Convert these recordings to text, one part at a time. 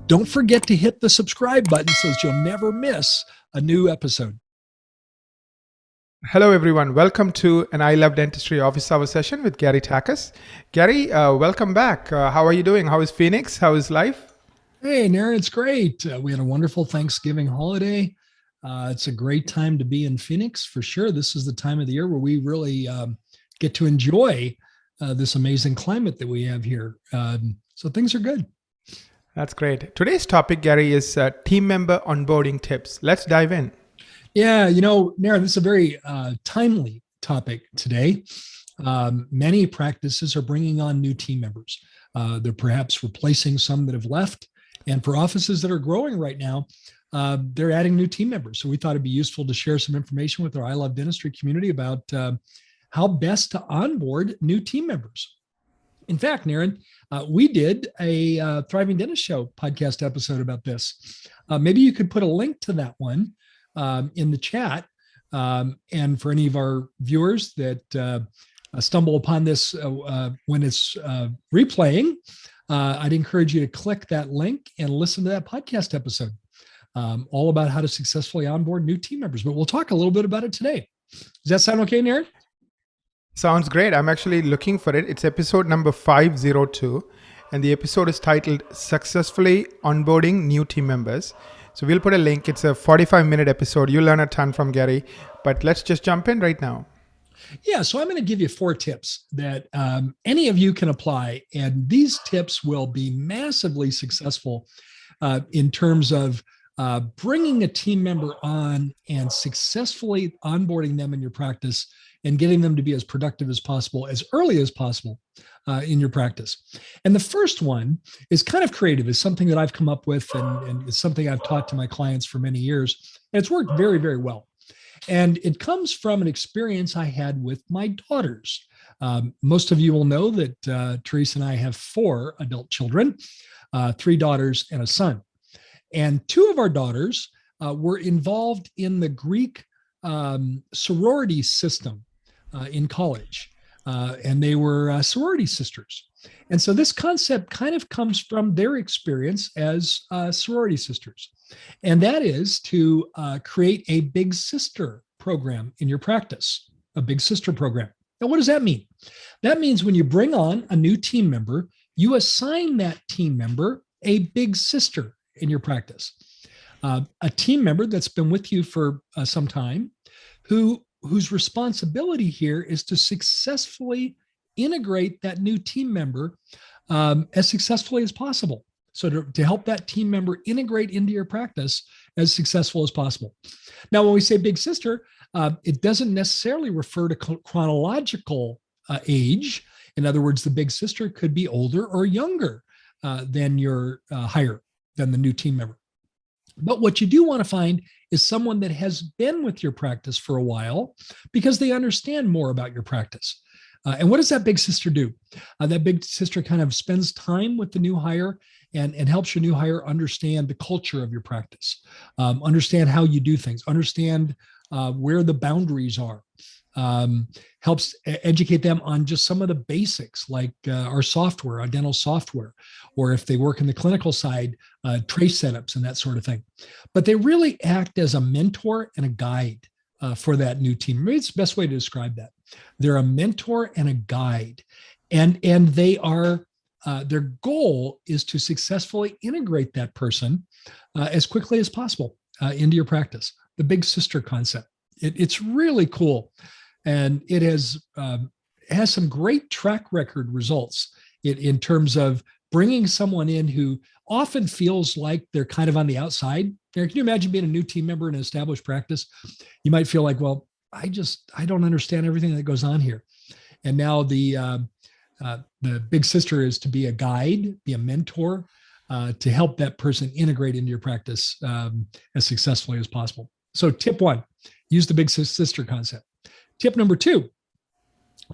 Don't forget to hit the subscribe button so that you'll never miss a new episode. Hello, everyone. Welcome to an I Love Dentistry office hour session with Gary Takas. Gary, welcome back. How are you doing? How is Phoenix? How is life? Hey, Naren, it's great. We had a wonderful Thanksgiving holiday. It's a great time to be in Phoenix for sure. This is the time of the year where we really get to enjoy this amazing climate that we have here. So things are good. That's great. Today's topic, Gary, is team member onboarding tips. Let's dive in. Yeah, Naren, this is a very timely topic today. Many practices are bringing on new team members. They're perhaps replacing some that have left. And for offices that are growing right now, they're adding new team members. So we thought it'd be useful to share some information with our I Love Dentistry community about how best to onboard new team members. In fact, Naren, we did a Thriving Dentist Show podcast episode about this. Maybe you could put a link to that one in the chat. And for any of our viewers that stumble upon this when it's replaying, I'd encourage you to click that link and listen to that podcast episode, all about how to successfully onboard new team members. But we'll talk a little bit about it today. Does that sound okay, Naren? Sounds great. I'm actually looking for it. It's episode number 502, and the episode is titled Successfully Onboarding New Team Members. So we'll put a link. It's a 45-minute episode. You'll learn a ton from Gary, but let's just jump in right now. Yeah, so I'm going to give you 4 tips that any of you can apply, and these tips will be massively successful in terms of bringing a team member on and successfully onboarding them in your practice and getting them to be as productive as possible, as early as possible in your practice. And the first one is kind of creative. It's something that I've come up with, and it's something I've taught to my clients for many years. And it's worked very, very well. And it comes from an experience I had with my daughters. Most of you will know that Teresa and I have 4 adult children, 3 daughters and a son. And 2 of our daughters were involved in the Greek sorority system in college. And they were sorority sisters. And so this concept kind of comes from their experience as sorority sisters. And that is to create a big sister program in your practice, a big sister program. Now, what does that mean? That means when you bring on a new team member, you assign that team member a big sister in your practice, a team member that's been with you for some time, whose responsibility here is to successfully integrate that new team member as successfully as possible. So to help that team member integrate into your practice as successful as possible. Now, when we say big sister, it doesn't necessarily refer to chronological age. In other words, the big sister could be older or younger than your than the new team member. But what you do want to find is someone that has been with your practice for a while because they understand more about your practice. And what does that big sister do? That big sister kind of spends time with the new hire and helps your new hire understand the culture of your practice, understand how you do things, understand where the boundaries are, helps educate them on just some of the basics like our software, our dental software, or if they work in the clinical side, trace setups and that sort of thing. But they really act as a mentor and a guide for that new team. Maybe it's the best way to describe that. They're a mentor and a guide, and they are their goal is to successfully integrate that person as quickly as possible into your practice. The big sister concept. It's really cool, and it has some great track record results in terms of bringing someone in who often feels like they're kind of on the outside. Can you imagine being a new team member in an established practice? You might feel like, well, I don't understand everything that goes on here. And now the big sister is to be a guide, be a mentor, to help that person integrate into your practice as successfully as possible. So tip 1, use the big sister concept. Tip number 2,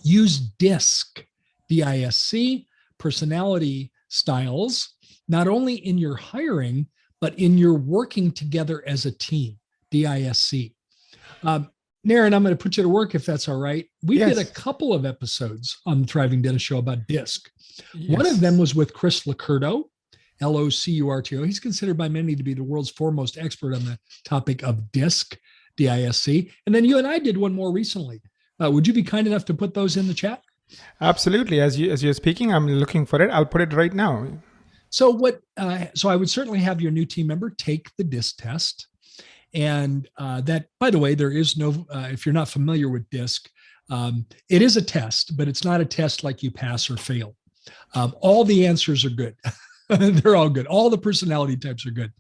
use DISC, D-I-S-C, personality styles, not only in your hiring, but in your working together as a team, D-I-S-C. Naren, I'm going to put you to work if that's all right. We did a couple of episodes on the Thriving Dentist Show about DISC. One of them was with Chris Lacurdo, Locurto. He's considered by many to be the world's foremost expert on the topic of DISC, DISC. And then you and I did one more recently. Would you be kind enough to put those in the chat? Absolutely. As you're speaking, I'm looking for it. I'll put it right now. So so I would certainly have your new team member take the DISC test. And that, by the way, there is no, if you're not familiar with DISC, it is a test, but it's not a test like you pass or fail. All the answers are good. They're all good. All the personality types are good.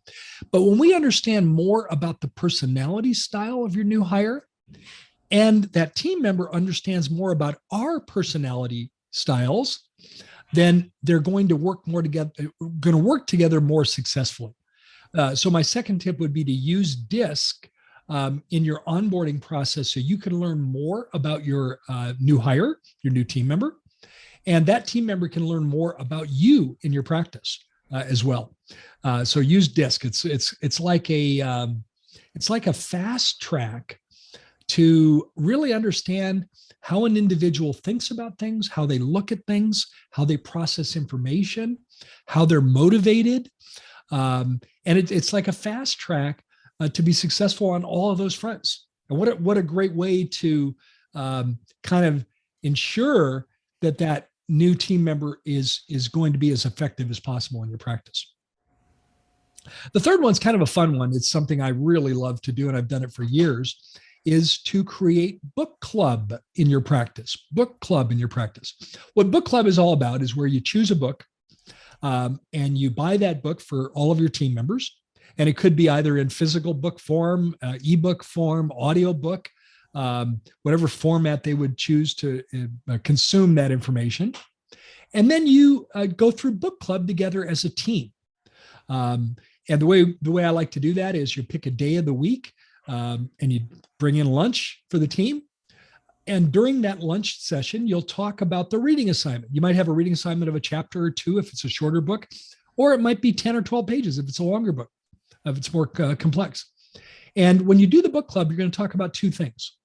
But when we understand more about the personality style of your new hire, and that team member understands more about our personality styles, then they're going to work together more successfully. So my second tip would be to use DISC in your onboarding process so you can learn more about your new hire, your new team member, and that team member can learn more about you in your practice as well. So use DISC. It's like a fast track to really understand how an individual thinks about things, how they look at things, how they process information, how they're motivated. And it's like a fast track to be successful on all of those fronts. And what a great way to kind of ensure that new team member is going to be as effective as possible in your practice. The third one's kind of a fun one. It's something I really love to do, and I've done it for years, is to create book club in your practice. Book club in your practice. What book club is all about is where you choose a book and you buy that book for all of your team members. And it could be either in physical book form, ebook form, audio book, whatever format they would choose to consume that information. And then you go through book club together as a team. And the way I like to do that is you pick a day of the week and you bring in lunch for the team. And during that lunch session, you'll talk about the reading assignment. You might have a reading assignment of a chapter or two if it's a shorter book, or it might be 10 or 12 pages if it's a longer book, if it's more complex. And when you do the book club, you're going to talk about two things.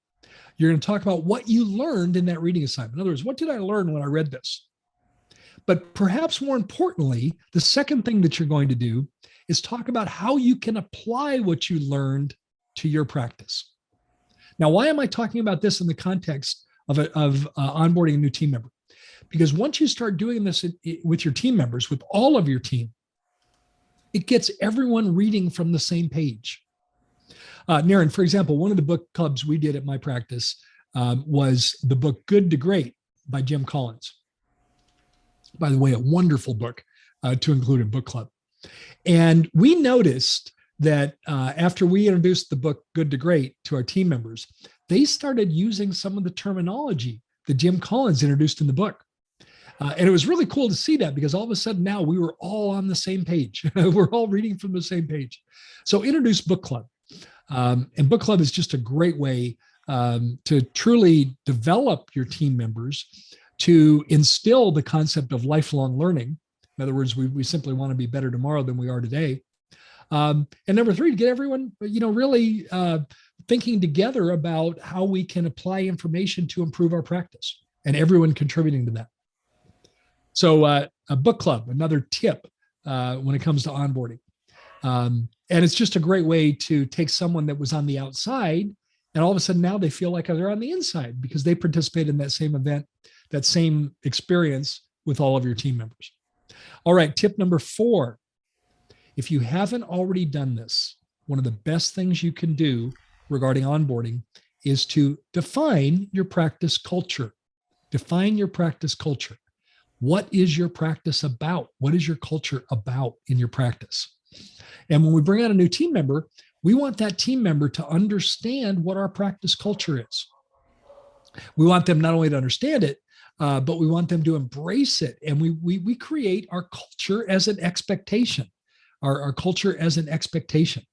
You're going to talk about what you learned in that reading assignment. In other words, what did I learn when I read this? But perhaps more importantly, the second thing that you're going to do is talk about how you can apply what you learned to your practice. Now, why am I talking about this in the context of onboarding a new team member? Because once you start doing this with your team members, with all of your team, it gets everyone reading from the same page. Naren, for example, one of the book clubs we did at my practice was the book Good to Great by Jim Collins. By the way, a wonderful book to include in book club. And we noticed that after we introduced the book Good to Great to our team members, they started using some of the terminology that Jim Collins introduced in the book. And it was really cool to see that, because all of a sudden now we were all on the same page. We're all reading from the same page. So introduce book club. And book club is just a great way to truly develop your team members, to instill the concept of lifelong learning. In other words, we simply want to be better tomorrow than we are today. And number three, to get everyone, really thinking together about how we can apply information to improve our practice, and everyone contributing to that. So a book club, another tip when it comes to onboarding. And it's just a great way to take someone that was on the outside, and all of a sudden now they feel like they're on the inside because they participate in that same event, that same experience with all of your team members. All right, tip number 4. If you haven't already done this, one of the best things you can do regarding onboarding is to define your practice culture. Define your practice culture. What is your practice about? What is your culture about in your practice? And when we bring out a new team member, we want that team member to understand what our practice culture is. We want them not only to understand it, but we want them to embrace it. And we create our culture as an expectation. Our culture as an expectation.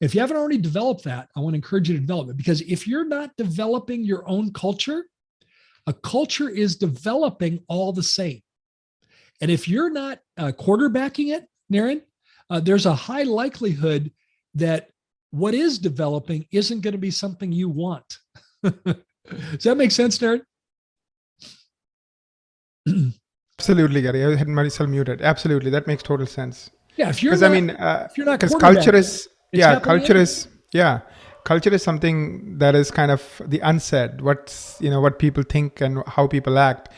If you haven't already developed that, I want to encourage you to develop it, because if you're not developing your own culture, a culture is developing all the same. And if you're not quarterbacking it, Naren, there's a high likelihood that what is developing isn't going to be something you want. Does that make sense, Naren? Absolutely, Gary. I had myself muted. Absolutely. That makes total sense. Yeah, if you're Because not, I mean, if you're not because quarterbacking, it's happening culture anyway. is, yeah, culture is something that is kind of the unsaid, what people think and how people act,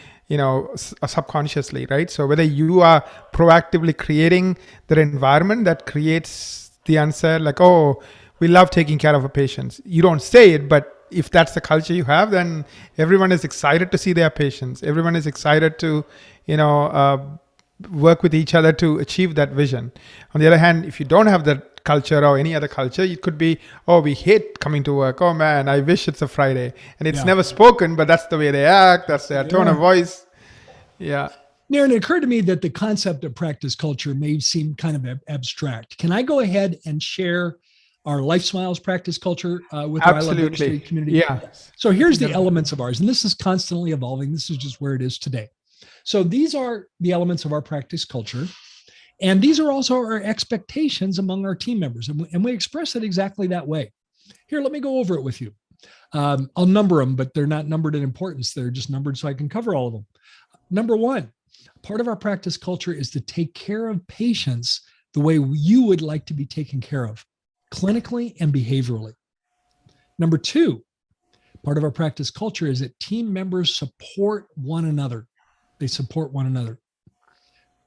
subconsciously, right? So whether you are proactively creating that environment that creates the unsaid, like, oh, we love taking care of our patients. You don't say it, but if that's the culture you have, then everyone is excited to see their patients. Everyone is excited to, you know, work with each other to achieve that vision. On the other hand, if you don't have that culture or any other culture, it could be, oh, we hate coming to work. Oh man, I wish it's a Friday. And it's Yeah. never spoken, but that's the way they act. That's their tone of voice. Yeah. Naren, it occurred to me that the concept of practice culture may seem kind of abstract. Can I go ahead and share our Life Smiles practice culture with our I Love Dentistry Absolutely. community? Yeah. So I here's think the elements of ours, and this is constantly evolving. This is just where it is today. So these are the elements of our practice culture. And these are also our expectations among our team members. And we express it exactly that way. Here, let me go over it with you. I'll number them, but they're not numbered in importance. They're just numbered so I can cover all of them. Number one, part of our practice culture is to take care of patients the way you would like to be taken care of, clinically and behaviorally. Number two, part of our practice culture is that team members support one another. They support one another.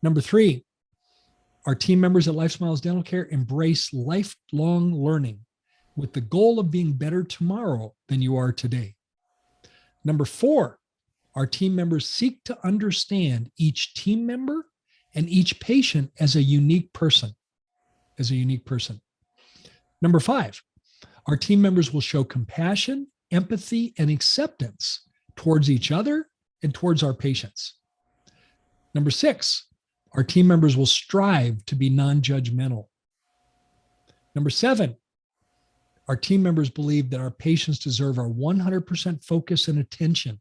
Number three, our team members at Life Smiles Dental Care embrace lifelong learning with the goal of being better tomorrow than you are today. Number four, our team members seek to understand each team member and each patient as a unique person. Number five, our team members will show compassion, empathy, and acceptance towards each other and towards our patients. Number six, our team members will strive to be non-judgmental. Number seven, our team members believe that our patients deserve our 100% focus and attention.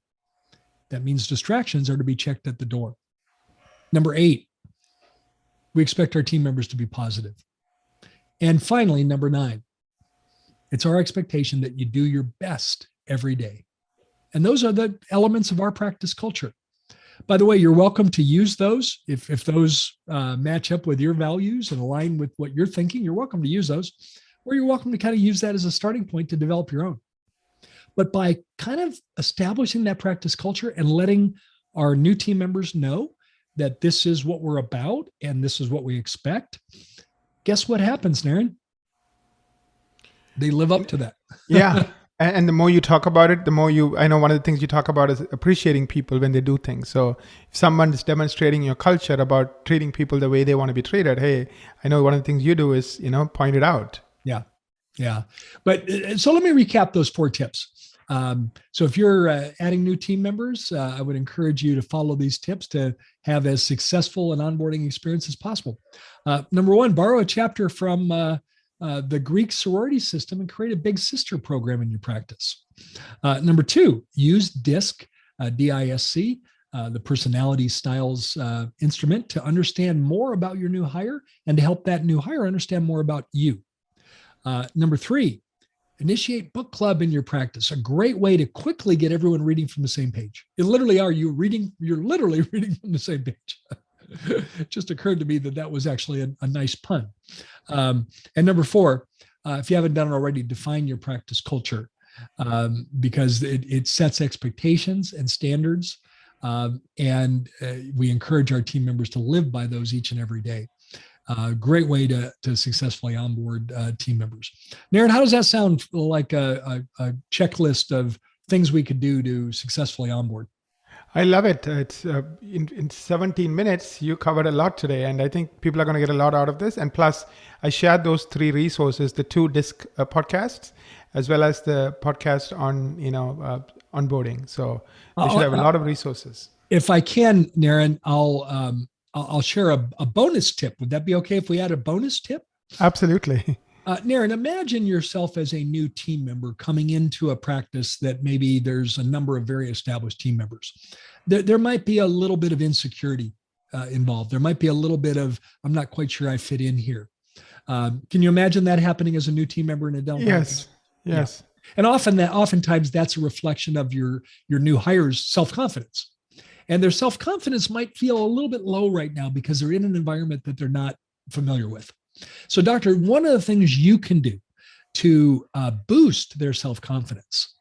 That means distractions are to be checked at the door. Number eight, we expect our team members to be positive. And finally, number nine, it's our expectation that you do your best every day. And those are the elements of our practice culture. By the way, you're welcome to use those. If those match up with your values and align with what you're thinking, you're welcome to use those, or you're welcome to kind of use that as a starting point to develop your own. But by kind of establishing that practice culture and letting our new team members know that this is what we're about and this is what we expect, guess what happens, Naren? They live up to that. Yeah. And the more you talk about it, the more I know one of the things you talk about is appreciating people when they do things. So if someone is demonstrating your culture about treating people the way they want to be treated, hey, I know one of the things you do is, point it out. Yeah. Yeah. But so let me recap those 4 tips. So if you're adding new team members, I would encourage you to follow these tips to have as successful an onboarding experience as possible. Number 1, borrow a chapter from the Greek sorority system and create a big sister program in your practice. Number 2, use DISC, D-I-S-C, the personality styles instrument to understand more about your new hire and to help that new hire understand more about you. Number 3, initiate book club in your practice. A great way to quickly get everyone reading from the same page. You're literally reading from the same page. It just occurred to me that was actually a nice pun. And number 4, if you haven't done it already, define your practice culture because it sets expectations and standards. And we encourage our team members to live by those each and every day. Great way to successfully onboard team members. Naren, how does that sound like a checklist of things we could do to successfully onboard? I love it. It's in 17 minutes, you covered a lot today, and I think people are going to get a lot out of this. And plus, I shared those 3 resources: the 2 disc podcasts, as well as the podcast on onboarding. So they should have a lot of resources. If I can, Naren, I'll share a bonus tip. Would that be okay if we add a bonus tip? Absolutely. Naren, imagine yourself as a new team member coming into a practice that maybe there's a number of very established team members. There might be a little bit of insecurity involved. There might be a little bit of, I'm not quite sure I fit in here. Can you imagine that happening as a new team member in a dental practice? Yes. Yeah. And oftentimes that's a reflection of your new hire's self-confidence. and their self-confidence might feel a little bit low right now because they're in an environment that they're not familiar with. So, doctor, one of the things you can do to boost their self-confidence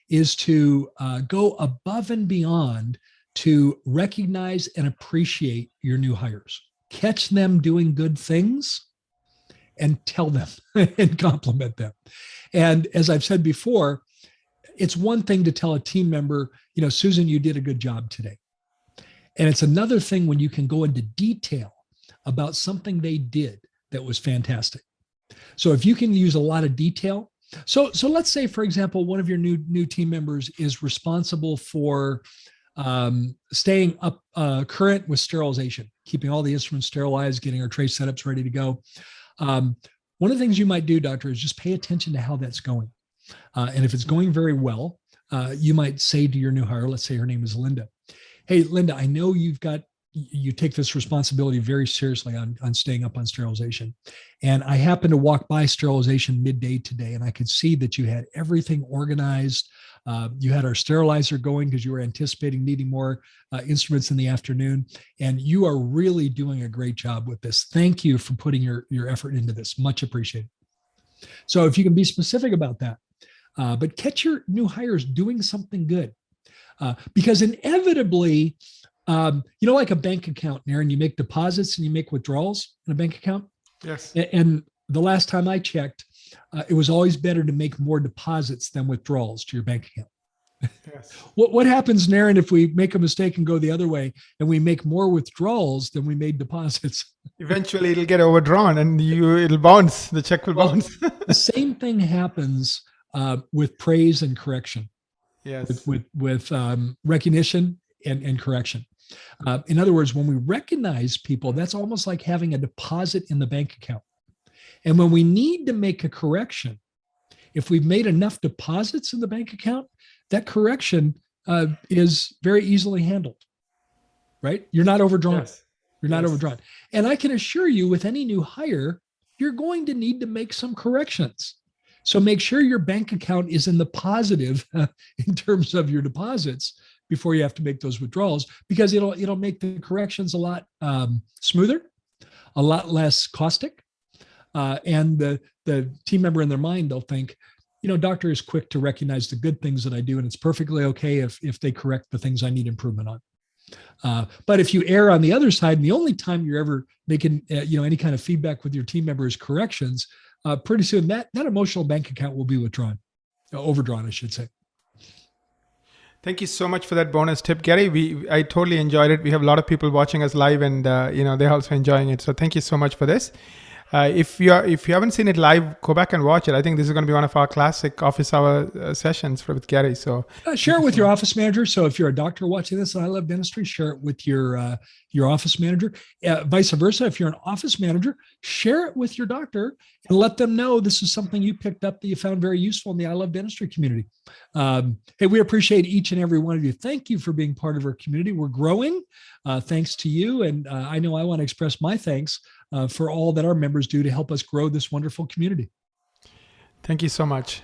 is to go above and beyond to recognize and appreciate your new hires. Catch them doing good things and tell them and compliment them. And as I've said before, it's one thing to tell a team member, Susan, you did a good job today. And it's another thing when you can go into detail about something they did that was fantastic. So if you can use a lot of detail, so let's say, for example, one of your new team members is responsible for staying up current with sterilization, keeping all the instruments sterilized, getting our trace setups ready to go. One of the things you might do, doctor, is just pay attention to how that's going. And if it's going very well, you might say to your new hire, let's say her name is Linda. Hey, Linda, I know you take this responsibility very seriously on staying up on sterilization. And I happened to walk by sterilization midday today, and I could see that you had everything organized. You had our sterilizer going because you were anticipating needing more instruments in the afternoon. And you are really doing a great job with this. Thank you for putting your effort into this. Much appreciated. So if you can be specific about that, but catch your new hires doing something good. Because inevitably, like a bank account, Aaron, you make deposits and you make withdrawals in a bank account. Yes. And the last time I checked, it was always better to make more deposits than withdrawals to your bank account. Yes. What happens, Aaron, if we make a mistake and go the other way and we make more withdrawals than we made deposits? Eventually it'll get overdrawn and it'll bounce. The check will bounce. The same thing happens with praise and correction. Yes. With recognition and correction. In other words, when we recognize people, that's almost like having a deposit in the bank account. And when we need to make a correction, if we've made enough deposits in the bank account, that correction is very easily handled, right? You're not overdrawn. Yes. You're not overdrawn. And I can assure you, with any new hire, you're going to need to make some corrections. So make sure your bank account is in the positive in terms of your deposits before you have to make those withdrawals, because it'll make the corrections a lot smoother, a lot less caustic, and the team member in their mind, they'll think, doctor is quick to recognize the good things that I do, and it's perfectly okay if they correct the things I need improvement on. But if you err on the other side, and the only time you're ever making any kind of feedback with your team member is corrections, pretty soon that emotional bank account will be overdrawn, I should say. Thank you so much for that bonus tip, Gary. I totally enjoyed it. We have a lot of people watching us live, and they're also enjoying it. So thank you so much for this. If you haven't seen it live, go back and watch it. I think this is going to be one of our classic office hour sessions with Gary. So share it with your office manager. So if you're a doctor watching this and I love dentistry, share it with your office manager. Vice versa, if you're an office manager, share it with your doctor and let them know this is something you picked up that you found very useful in the I Love Dentistry community. Hey, we appreciate each and every one of you. Thank you for being part of our community. We're growing thanks to you. And I know I want to express my thanks for all that our members do to help us grow this wonderful community. Thank you so much.